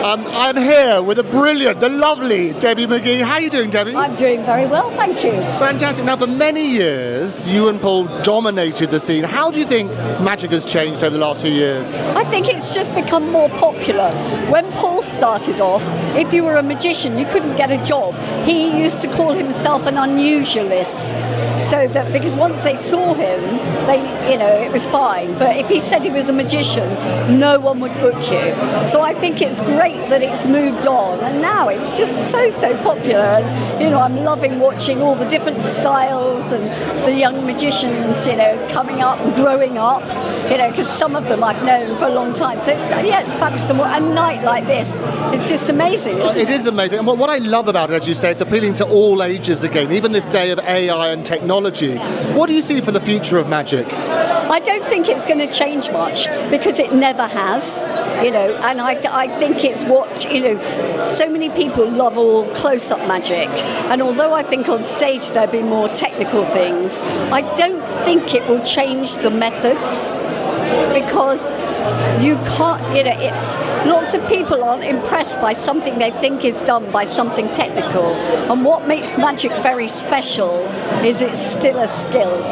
I'm here with the brilliant, the lovely Debbie McGee. How are you doing, Debbie? I'm doing very well, thank you. Fantastic. Now, for many years, you and Paul dominated the scene. How do you think magic has changed over the last few years? I think it's just become more popular. When Paul started off, if you were a magician, you couldn't get a job. He used to call himself an unusualist, so that because once they saw him, it was fine. But if he said he was a magician, no one would book you. So I think it's great that it's moved on, and now it's just so popular. And I'm loving watching all the different styles and the young magicians, coming up and growing up. Because some of them I've known for a long time. So yeah, it's fabulous. And a night like this, it's just amazing. It is amazing. And what I love about it, as you say, it's appealing to all ages again, even this day of AI and technology. What do you see for the future of magic? I don't think it's going to change much because it never has, and I think it's what, so many people love all close-up magic, and although I think on stage there'll be more technical things, I don't think it will change the methods because you can't, lots of people aren't impressed by something they think is done by something technical, and what makes magic very special is it's still a skill.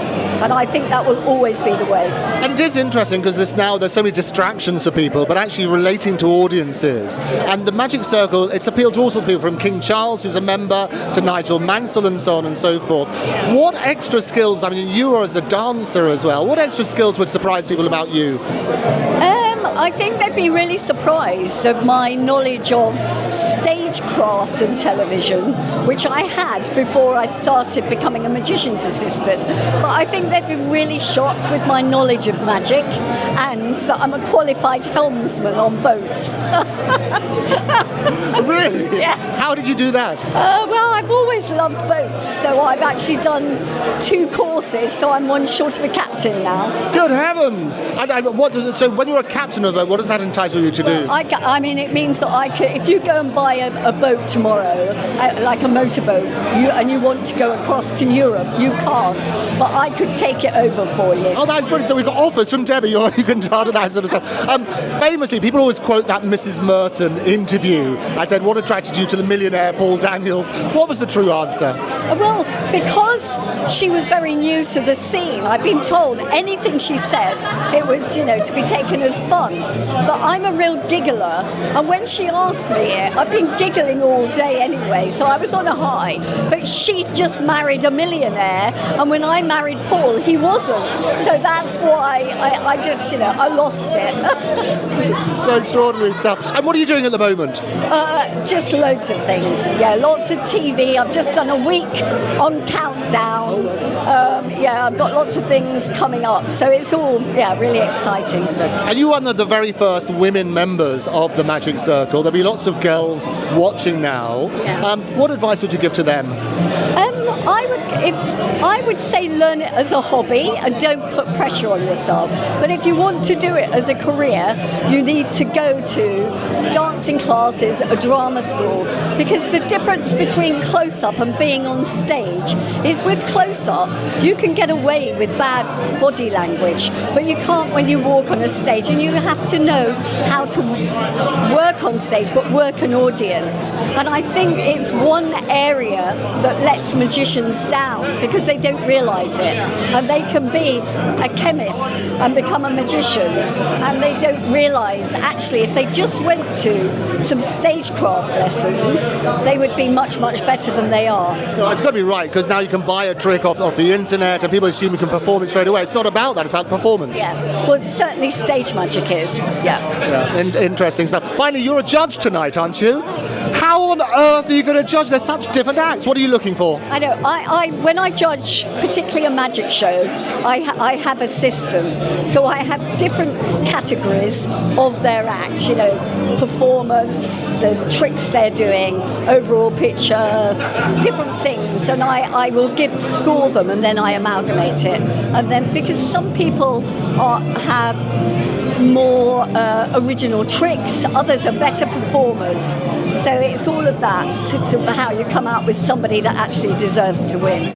And I think that will always be the way. And it is interesting because there's so many distractions for people, but actually relating to audiences. And the Magic Circle, it's appealed to all sorts of people, from King Charles, who's a member, to Nigel Mansell and so on and so forth. What extra skills, you are as a dancer as well, what extra skills would surprise people about you? I think they'd be really surprised of my knowledge of stagecraft and television, which I had before I started becoming a magician's assistant. But I think they'd be really shocked with my knowledge of magic and that I'm a qualified helmsman on boats. Really? Yeah. How did you do that? Well, I've always loved boats, so I've actually done 2 courses, so I'm one short of a captain now. Good heavens! So when you're a captain of a boat, what does that entitle you to do? It means that if you go and buy a boat tomorrow, like a motorboat, and you want to go across to Europe, you can't, but I could take it over for you. Oh, that's brilliant. So we've got offers from Debbie, you can start that sort of stuff. Famously, people always quote that Mrs. Merton interview. I said, what attracted you to the millionaire Paul Daniels? What was the true answer? Well, because she was very new to the scene, I've been told anything she said, it was, to be taken as fun. But I'm a real giggler, and when she asked me it, I've been giggling all day anyway, so I was on a high. But she just married a millionaire, and when I married Paul, he wasn't. So that's why I just, I lost it. So extraordinary stuff. And what are you doing at the moment? Just loads of things. Yeah, lots of TV. I've just done a week on Countdown. I've got lots of things coming up, so it's all, really exciting. And you one of the very first women members of the Magic Circle. There'll be lots of girls watching now. Yeah. What advice would you give to them? I would say learn it as a hobby and don't put pressure on yourself. But if you want to do it as a career, you need to go to dancing classes, a drama school, because the difference between close-up and being on stage is with close-up, you can get away with bad body language, but you can't when you walk on a stage, and you have to know how to work on stage, but work an audience. And I think it's one area that lets magicians down because they don't realise it, and they can be a chemist and become a magician, and they don't realise actually if they just went to some stagecraft lessons, they would be much better than they are. No, it's got to be right, because now you can buy a trick off the internet and people assume you can perform it straight away. It's not about that, it's about performance. Yeah, well certainly stage magic is, yeah. Interesting stuff. Finally, you're a judge tonight, aren't you? How on earth are you going to judge? There's such different acts. What are you looking for? I know. When I judge, particularly a magic show, I have a system. So I have different categories of their act. Performance, the tricks they're doing, overall picture, different things. And I will score them, and then I amalgamate it. And then because some people have more original tricks, others are better performers, so it's all of that to how you come out with somebody that actually deserves to win.